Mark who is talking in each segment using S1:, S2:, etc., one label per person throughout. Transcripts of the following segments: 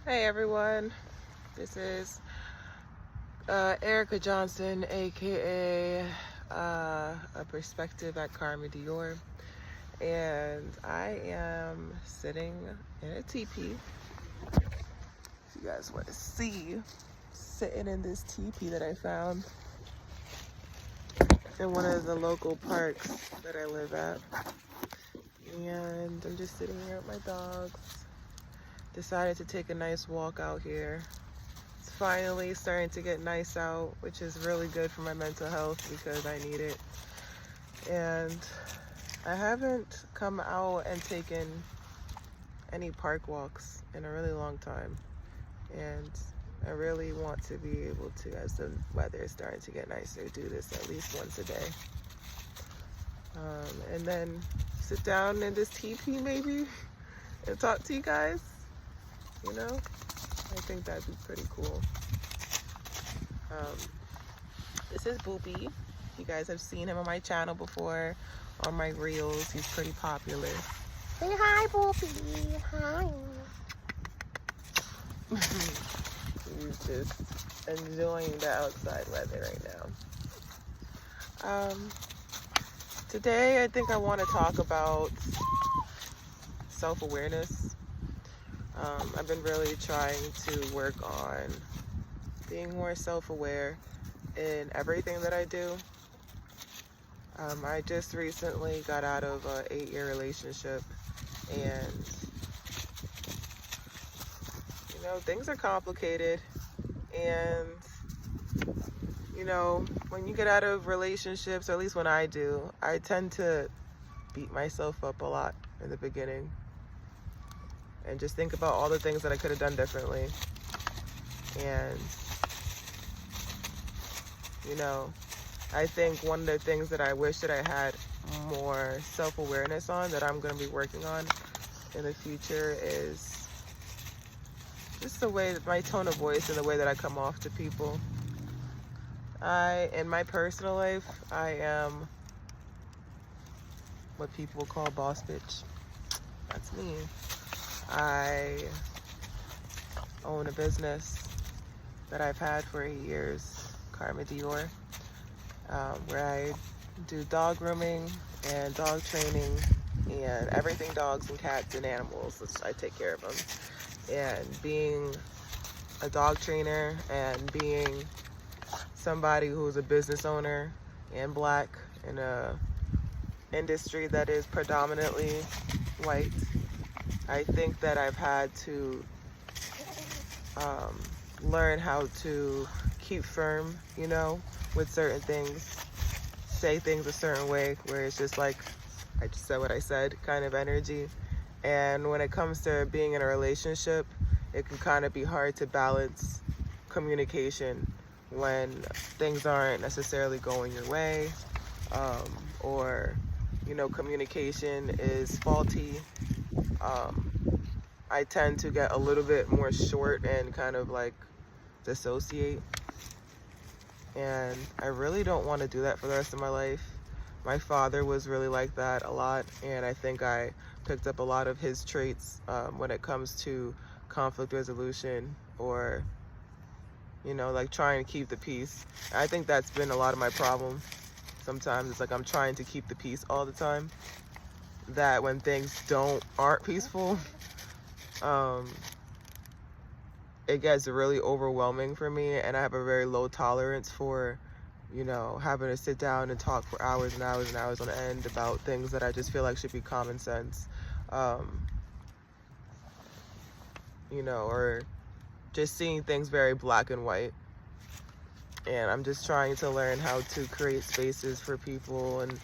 S1: Hey everyone, this is Erica Johnson, aka a perspective at Carmen Dior, and I am sitting in a teepee. If you guys want to see, sitting in this teepee that I found in one of the local parks that I live at, and I'm just sitting here with my dogs. Decided to take a nice walk out here. It's finally starting to get nice out, which is really good for my mental health because I need it. And I haven't come out and taken any park walks in a really long time. And I really want to be able to, as the weather is starting to get nicer, do this at least once a day. And then sit down in this teepee maybe and talk to you guys. You know, I think that'd be pretty cool. This is Boopy. You guys have seen him on my channel before, on my reels. He's pretty popular.
S2: Say hi, Boopy. Hi.
S1: He's just enjoying the outside weather right now. Today, I think I want to talk about self-awareness. I've been really trying to work on being more self-aware in everything that I do. I just recently got out of an 8-year relationship, and you know, things are complicated, and you know, when you get out of relationships, or at least when I do, I tend to beat myself up a lot in the beginning and just think about all the things that I could have done differently. And, you know, I think one of the things that I wish that I had more self-awareness on, that I'm going to be working on in the future, is just the way that my tone of voice and the way that I come off to people. In my personal life, I am what people call boss bitch. That's me. I own a business that I've had for 8 years, Carmen Dior, where I do dog grooming and dog training and everything dogs and cats and animals. I take care of them. And being a dog trainer and being somebody who's a business owner and Black in a industry that is predominantly white, I think that I've had to learn how to keep firm, you know, with certain things, say things a certain way, where it's just like, I just said what I said kind of energy. And when it comes to being in a relationship, it can kind of be hard to balance communication when things aren't necessarily going your way, or, you know, communication is faulty. I tend to get a little bit more short and kind of like dissociate. And I really don't want to do that for the rest of my life. My father was really like that a lot, and I think I picked up a lot of his traits when it comes to conflict resolution, or, you know, like trying to keep the peace. I think that's been a lot of my problem. Sometimes it's like I'm trying to keep the peace all the time, that when things aren't peaceful, it gets really overwhelming for me, and I have a very low tolerance for, you know, having to sit down and talk for hours and hours and hours on end about things that I just feel like should be common sense, you know, or just seeing things very black and white. And I'm just trying to learn how to create spaces for people and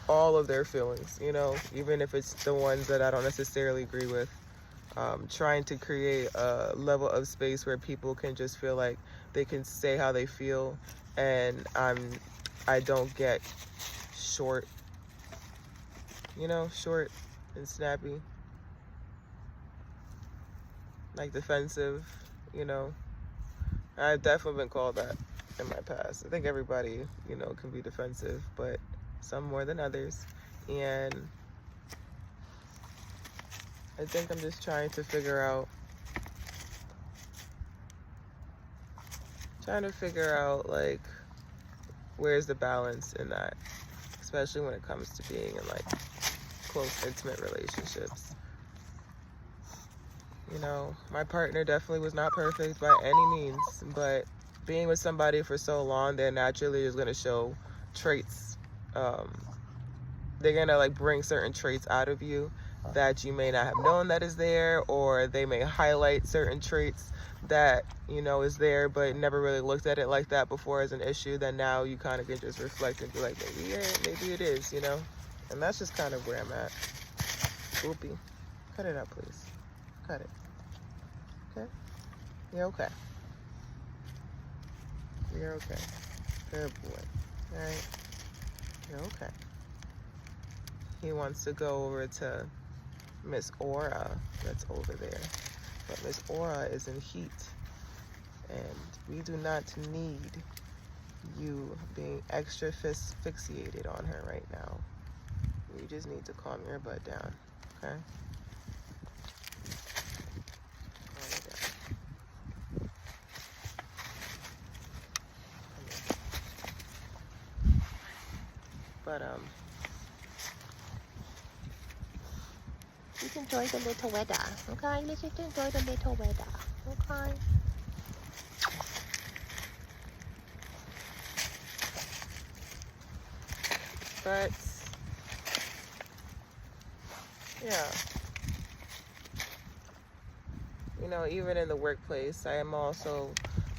S1: all of their feelings, you know, even if it's the ones that I don't necessarily agree with. Trying to create a level of space where people can just feel like they can say how they feel, and I don't get short, you know, short and snappy, like defensive, you know. I've definitely been called that in my past. I think everybody, you know, can be defensive, but some more than others. And I think I'm just trying to figure out trying to figure out like where's the balance in that, especially when it comes to being in like close, intimate relationships. You know, my partner definitely was not perfect by any means, but being with somebody for so long, they're naturally is going to show traits. They're going to like bring certain traits out of you that you may not have known that is there, or they may highlight certain traits that, you know, is there, but never really looked at it like that before as an issue. Then now you kind of can just reflect and be like, maybe, yeah, maybe it is, you know? And that's just kind of where I'm at. Oopie. Cut it out, please. Cut it. Okay? You're okay. You're okay. Good boy. Alright? You're okay. He wants to go over to Miss Aura that's over there. But Miss Aura is in heat. And we do not need you being extra fixated on her right now. You just need to calm your butt down. Okay? But
S2: Just enjoy the little weather, okay? Let's just enjoy the little weather, okay?
S1: but yeah, you know, even in the workplace, I am also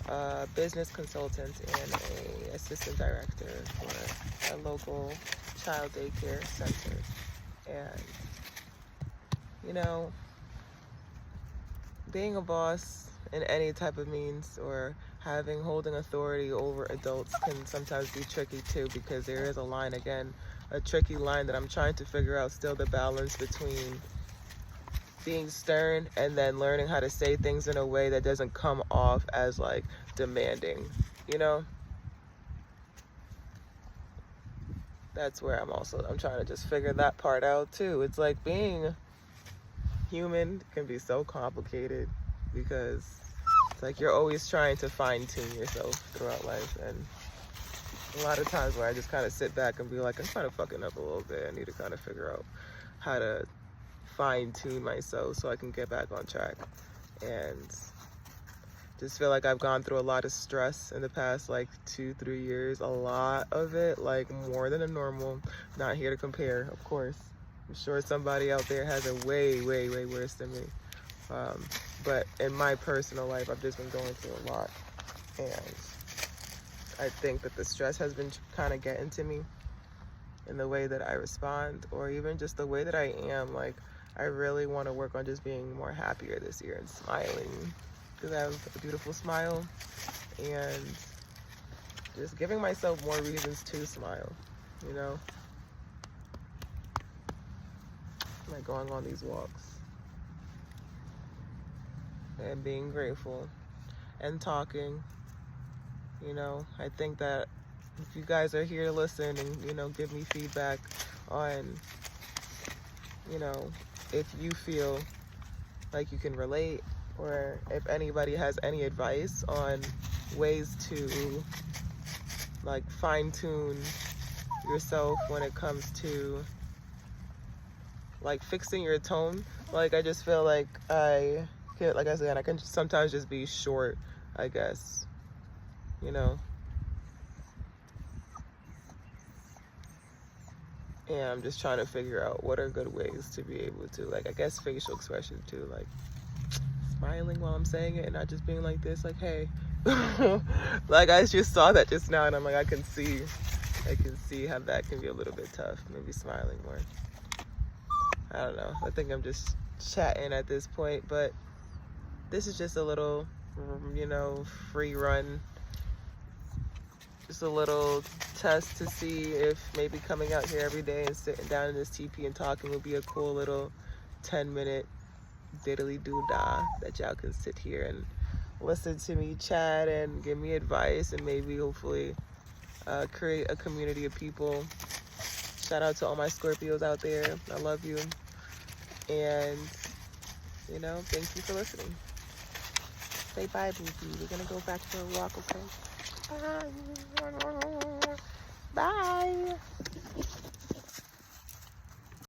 S1: a business consultant and a assistant director for a local child daycare center. And you know, being a boss in any type of means or holding authority over adults can sometimes be tricky too, because there is a line, again, a tricky line that I'm trying to figure out still, the balance between being stern and then learning how to say things in a way that doesn't come off as like demanding, you know? That's where I'm trying to just figure that part out too. It's like being human can be so complicated, because it's like you're always trying to fine-tune yourself throughout life, and a lot of times where I just kind of sit back and be like, I'm kind of fucking up a little bit. I need to kind of figure out how to fine-tune myself so I can get back on track. And just feel like I've gone through a lot of stress in the past like 2-3 years, a lot of it, like more than a normal. Not here to compare, of course. I'm sure somebody out there has it way, way, way worse than me. But in my personal life, I've just been going through a lot. And I think that the stress has been kind of getting to me in the way that I respond, or even just the way that I am. Like, I really want to work on just being more happier this year and smiling, because I have a beautiful smile, and just giving myself more reasons to smile, you know? Like going on these walks and being grateful and talking, you know? I think that if you guys are here to listen and, you know, give me feedback on, you know, if you feel like you can relate, or if anybody has any advice on ways to like fine-tune yourself when it comes to like fixing your tone. Like, I just feel like I can sometimes just be short, I guess, you know? And I'm just trying to figure out what are good ways to be able to, like, I guess facial expression too, like smiling while I'm saying it and not just being like this, like, hey. Like, I just saw that just now and I'm like, I can see how that can be a little bit tough. Maybe smiling more. I don't know. I think I'm just chatting at this point, but this is just a little, you know, free run. Just a little test to see if maybe coming out here every day and sitting down in this TeePee and talking would be a cool little 10-minute diddly-doo-dah that y'all can sit here and listen to me chat and give me advice, and maybe hopefully create a community of people. Shout out to all my Scorpios out there. I love you. And, you know, thank you for listening. Say bye, Boopy. We're gonna go back for a walk, okay? Bye. Bye.